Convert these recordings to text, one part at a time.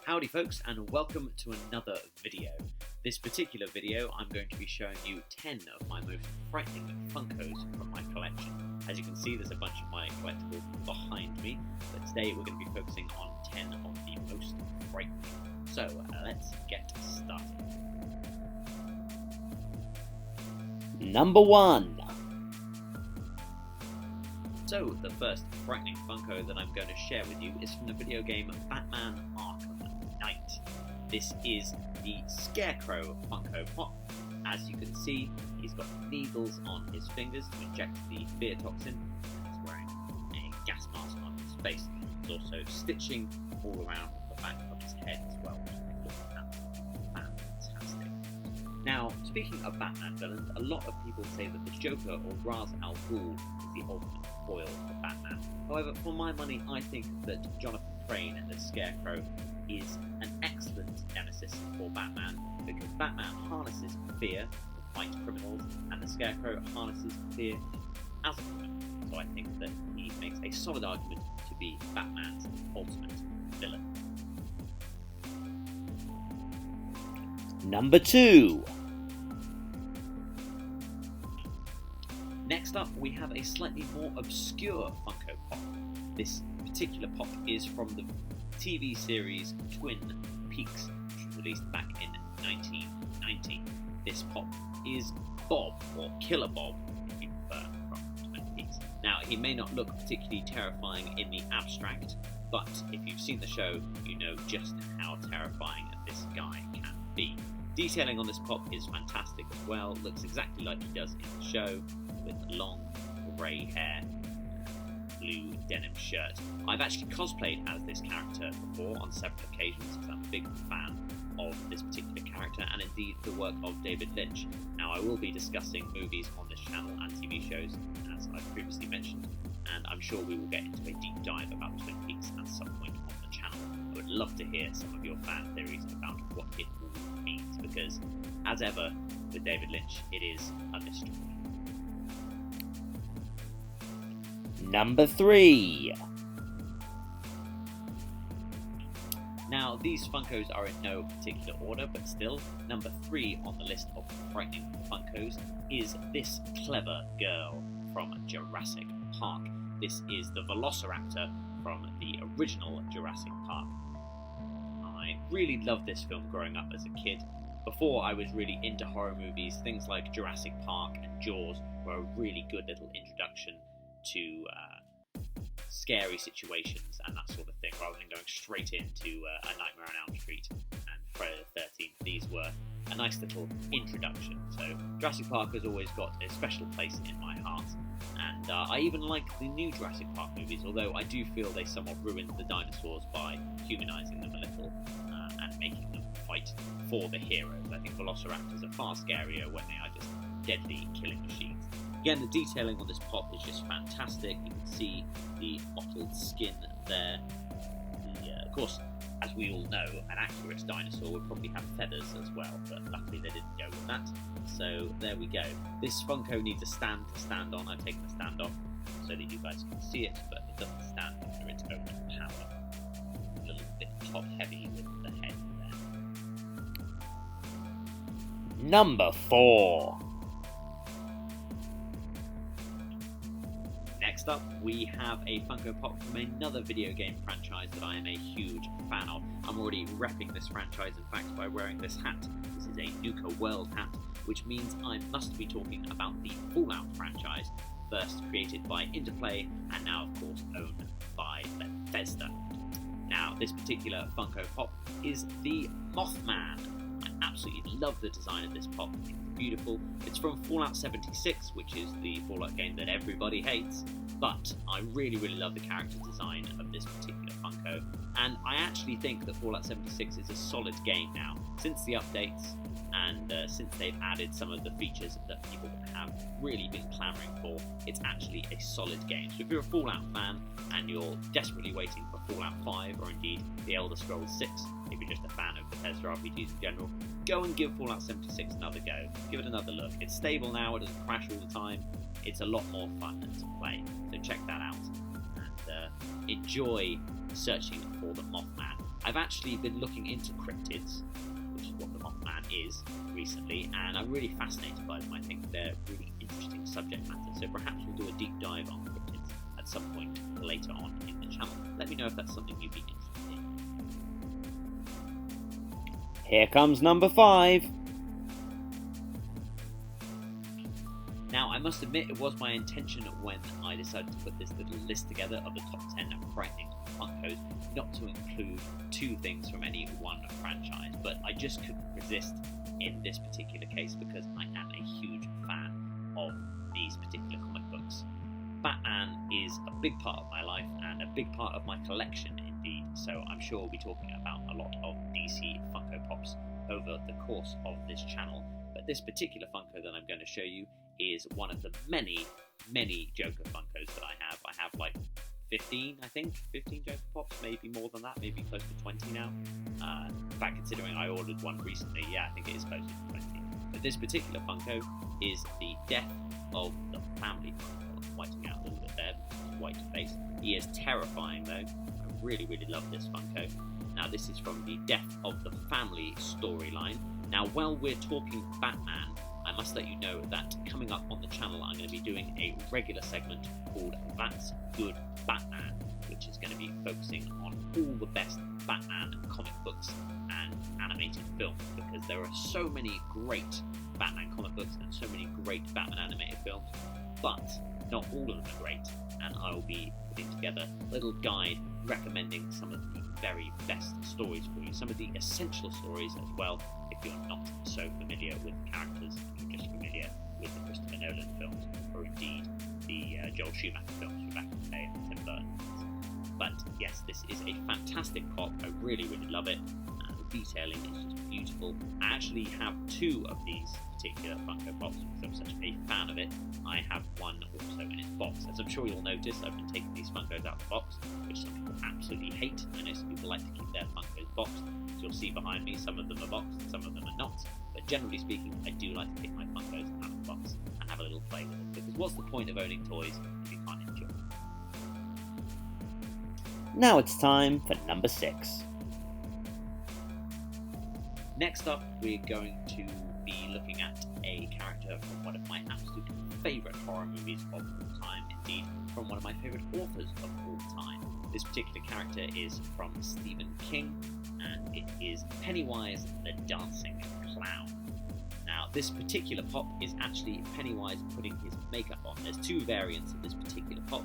Howdy folks, and welcome to another video. This particular video I'm going to be showing you 10 of my most frightening Funkos from my collection. As you can see, there's a bunch of my collectibles behind me, but today we're going to be focusing on 10 of the most frightening. So let's get started. Number 1. So the first frightening Funko that I'm going to share with you is from the video game Batman Arkham Knight. This is the Scarecrow Funko Pop. As you can see, he's got needles on his fingers to inject the fear toxin, and he's wearing a gas mask on his face. He's also stitching all around the back of his head as well, which I think looks fantastic. Now, speaking of Batman villains, a lot of people say that the Joker or Ra's al Ghul is the ultimate foil for Batman. However, for my money, I think that Jonathan Crane as Scarecrow is an excellent nemesis for Batman, because Batman harnesses fear to fight criminals, and the Scarecrow harnesses fear as a criminal. So I think that he makes a solid argument to be Batman's ultimate villain. Number 2. Next up, we have a slightly more obscure Funko Pop. This particular pop is from the TV series Twin Peaks, which was released back in 1990. This pop is Bob, or Killer Bob, if you prefer, from Twin Peaks. Now, he may not look particularly terrifying in the abstract, but if you've seen the show, you know just how terrifying this guy can be. Detailing on this pop is fantastic as well. Looks exactly like he does in the show, with long grey hair, blue denim shirt. I've actually cosplayed as this character before on several occasions because I'm a big fan of this particular character, and indeed the work of David Lynch. Now, I will be discussing movies on this channel and TV shows, as I've previously mentioned, and I'm sure we will get into a deep dive about Twin Peaks at some point on the channel. I would love to hear some of your fan theories about what it all means, because, as ever with David Lynch, it is a mystery. Number 3. Now, these Funkos are in no particular order, but still, number 3 on the list of frightening Funkos is this clever girl from Jurassic Park. This is the Velociraptor from the original Jurassic Park. I really loved this film growing up as a kid. Before I was really into horror movies, things like Jurassic Park and Jaws were a really good little introduction to scary situations and that sort of thing, rather than going straight into A Nightmare on Elm Street and Friday the 13th. These were a nice little introduction. So Jurassic Park has always got a special place in my heart, and I even like the new Jurassic Park movies, although I do feel they somewhat ruined the dinosaurs by humanising them a little and making them fight for the heroes. I think Velociraptors are far scarier when they are just deadly killing machines. Again, the detailing on this pop is just fantastic. You can see the mottled skin there. Of course, as we all know, an accurate dinosaur would probably have feathers as well, but luckily they didn't go with that. So there we go. This Funko needs a stand to stand on. I've taken the stand off so that you guys can see it, but it doesn't stand under its own power. A little bit top heavy with the head there. Number 4. Next up, we have a Funko Pop from another video game franchise that I am a huge fan of. I'm already repping this franchise, in fact, by wearing this hat. This is a Nuka World hat, which means I must be talking about the Fallout franchise, first created by Interplay and now, of course, owned by Bethesda. Now, this particular Funko Pop is the Mothman. I absolutely love the design of this pop. I think it's beautiful. It's from Fallout 76, which is the Fallout game that everybody hates, but I really, really love the character design of this particular Funko, and I actually think that Fallout 76 is a solid game now. Since the updates, and since they've added some of the features that people have really been clamouring for, it's actually a solid game. So if you're a Fallout fan and you're desperately waiting for Fallout 5, or indeed The Elder Scrolls 6, if you're just a fan of Bethesda RPGs in general, go and give Fallout 76 another go. Give it another look. It's stable now, it doesn't crash all the time, it's a lot more fun to play, so check that out, and enjoy searching for the Mothman. I've actually been looking into cryptids, which is what the Mothman is, recently, and I'm really fascinated by them. I think they're really interesting subject matter, so perhaps we'll do a deep dive on cryptids at some point later on in the channel. Let me know if that's something you'd be interested in. Here comes number 5. Now, I must admit, it was my intention when I decided to put this little list together of the top 10 Frightening Funkos not to include 2 things from any one franchise, but I just couldn't resist in this particular case because I am a huge fan of these particular comic books. Batman is a big part of my life and a big part of my collection indeed, so I'm sure we'll be talking about a lot of DC Funko Pops over the course of this channel. But this particular Funko that I'm going to show you is one of the many Joker Funkos that I have. I have like 15 Joker Pops, maybe more than that, maybe close to 20 now. In fact, considering I ordered one recently, yeah, I think it is close to 20. But this particular Funko is the Death of the Family Funko. I'm whiting out a little bit there, white face. He is terrifying though. I really love this Funko. Now this is from the Death of the Family storyline. Now while we're talking Batman, I must let you know that coming up on the channel I'm going to be doing a regular segment called That's Good Batman, which is going to be focusing on all the best Batman comic books and animated films, because there are so many great Batman comic books and so many great Batman animated films, but not all of them are great, and I will be putting together a little guide recommending some of the very best stories for you, some of the essential stories as well, if you're not so familiar with the characters and you're just familiar with the Christopher Nolan films, or indeed the Joel Schumacher films from back in the day and Tim Burton. But yes, this is a fantastic pop. I really love it. The detailing is just beautiful. I actually have 2 of these particular Funko Pops because I'm such a fan of it. I have one also in its box. As I'm sure you'll notice, I've been taking these Funkos out of the box, which some people absolutely hate. I know some people like to keep their Funkos boxed. As you'll see behind me, some of them are boxed and some of them are not. But generally speaking, I do like to take my Funkos out of the box and have a little play with them. Because what's the point of owning toys if you can't enjoy them? Now it's time for number 6. Next up, we're going to be looking at a character from one of my absolute favourite horror movies of all time, indeed from one of my favourite authors of all time. This particular character is from Stephen King, and it is Pennywise the Dancing Clown. Now, this particular pop is actually Pennywise putting his makeup on. There's 2 variants of this particular pop.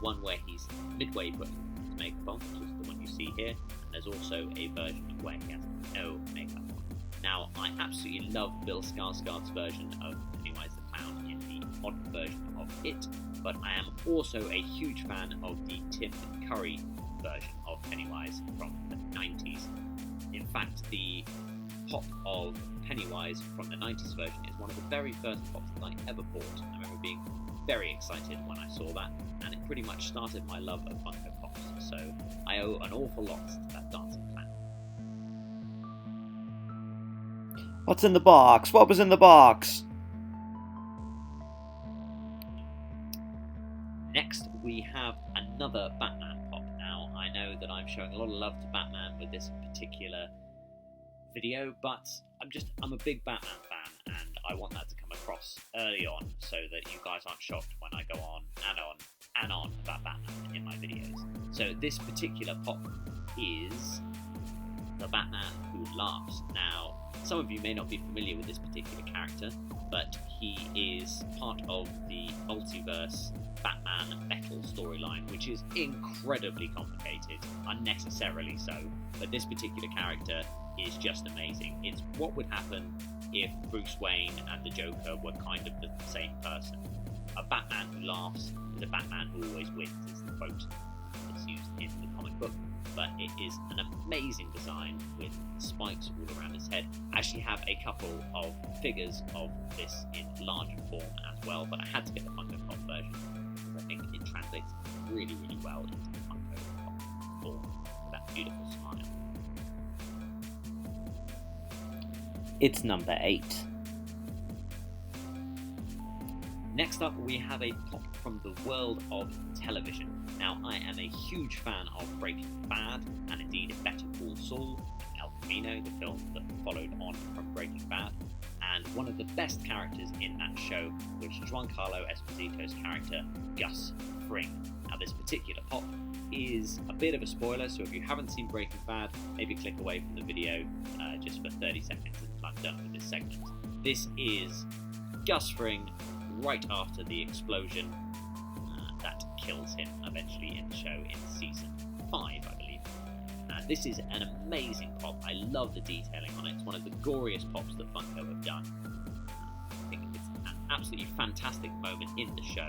One where he's midway putting his makeup on, which is the one you see here, and there's also a version where he has no makeup on. Now, I absolutely love Bill Skarsgård's version of Pennywise the Clown in the modern version of it, but I am also a huge fan of the Tim Curry version of Pennywise from the 90s. In fact, the pop of Pennywise from the 90s version is one of the very first pops that I ever bought. I remember being very excited when I saw that, and it pretty much started my love of Funko Pops, so I owe an awful lot to that dancing clown. What's in the box? What was in the box? Next, we have another Batman pop. Now, I know that I'm showing a lot of love to Batman with this particular video, but I'm a big Batman fan, and I want that to come across early on so that you guys aren't shocked when I go on and on about Batman in my videos. So this particular pop is the Batman Who Laughs. Now, some of you may not be familiar with this particular character, but he is part of the multiverse Batman Metal storyline, which is incredibly complicated, unnecessarily so, but this particular character is just amazing. It's what would happen if Bruce Wayne and the Joker were kind of the same person. A Batman who laughs is a Batman who always wins, is the quote that's used in the comic book. But it is an amazing design with spikes all around his head. I actually have a couple of figures of this in larger form as well, but I had to get the Funko Pop version because I think it translates really well into the Funko Pop form with that beautiful smile. It's number 8. Next up, we have a pop from the world of television. Now, I am a huge fan of Breaking Bad, and indeed Better Call Saul, El Camino, the film that followed on from Breaking Bad. And one of the best characters in that show was Giancarlo Esposito's character, Gus Fring. Now, this particular pop is a bit of a spoiler, so if you haven't seen Breaking Bad, maybe click away from the video just for 30 seconds until I'm done with this segment. This is Gus Fring right after the explosion that kills him eventually in the show in season 5, I believe. This is an amazing pop. I love the detailing on it. It's one of the goriest pops that Funko have done. I think it's an absolutely fantastic moment in the show,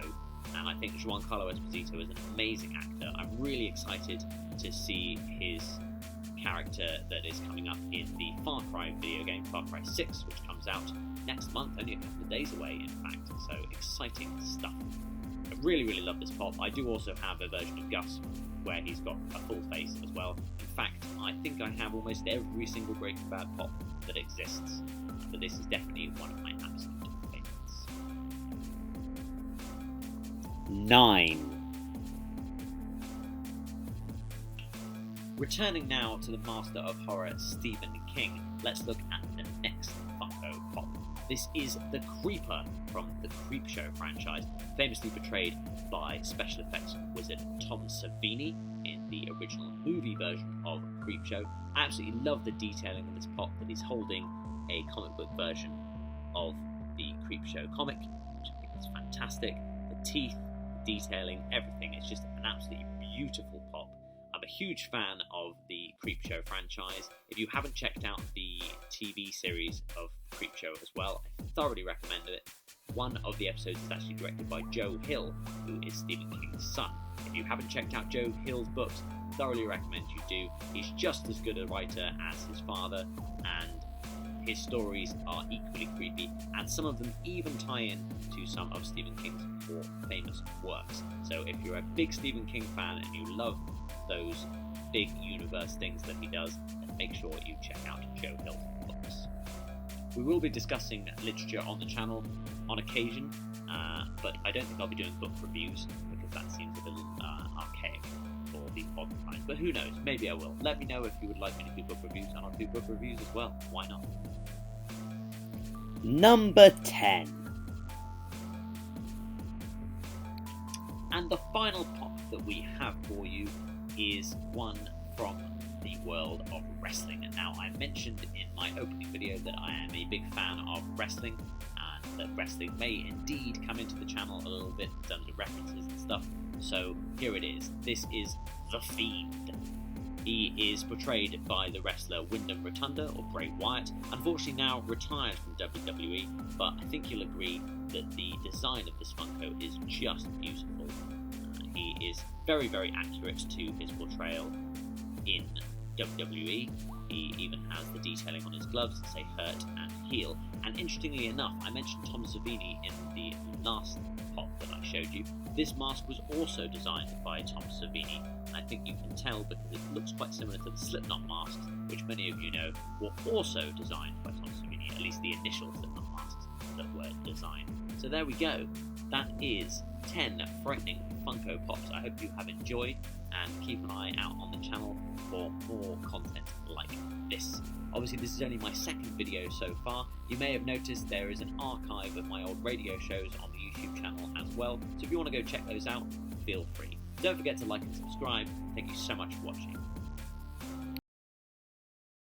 and I think Giancarlo Esposito is an amazing actor. I'm really excited to see his character that is coming up in the Far Cry video game, Far Cry 6, which comes out next month, only a couple of days away in fact, so exciting stuff. I really love this pop. I do also have a version of Gus where he's got a full face as well. In fact, I think I have almost every single Breaking Bad pop that exists, but this is definitely one of my absolute favourites. 9. Returning now to the master of horror, Stephen King, let's look at the next Funko Pop. This is the Creeper from the Creepshow franchise, famously portrayed by special effects wizard Tom Savini in the original movie version of Creepshow. I absolutely love the detailing of this pop, that he's holding a comic book version of the Creepshow comic, which I think is fantastic. The teeth, the detailing, everything, it's just an absolutely beautiful pop. I'm a huge fan of the Creepshow franchise. If you haven't checked out the TV series of Creepshow as well, I thoroughly recommend it. One of the episodes is actually directed by Joe Hill, who is Stephen King's son. If you haven't checked out Joe Hill's books, thoroughly recommend you do. He's just as good a writer as his father, and his stories are equally creepy, and some of them even tie in to some of Stephen King's more famous works. So if you're a big Stephen King fan and you love those big universe things that he does, then make sure you check out Joe Hill's books. We will be discussing literature on the channel on occasion, but I don't think I'll be doing book reviews because that seems a little archaic for these modern times. But who knows, maybe I will. Let me know if you would like me to do book reviews, and I'll do book reviews as well. Why not? Number 10. And the final pop that we have for you is one from the world of wrestling. And now, I mentioned in my opening video that I am a big fan of wrestling, and that wrestling may indeed come into the channel a little bit in terms of references and stuff. So here it is. This is The Fiend. He is portrayed by the wrestler Wyndham Rotunda, or Bray Wyatt, unfortunately now retired from WWE, but I think you'll agree that the design of this Funko is just beautiful. He is very accurate to his portrayal in WWE. He even has the detailing on his gloves that say hurt and heal. And interestingly enough, I mentioned Tom Savini in the last pop that I showed you. This mask was also designed by Tom Savini, and I think you can tell because it looks quite similar to the Slipknot masks, which many of you know were also designed by Tom Savini, at least the initial Slipknot masks that were designed. So there we go. That is 10 Frightening Funko Pops. I hope you have enjoyed, and keep an eye out on the channel for more content like this. Obviously, this is only my second video so far. You may have noticed there is an archive of my old radio shows on the YouTube channel as well, so if you want to go check those out, feel free. Don't forget to like and subscribe. Thank you so much for watching.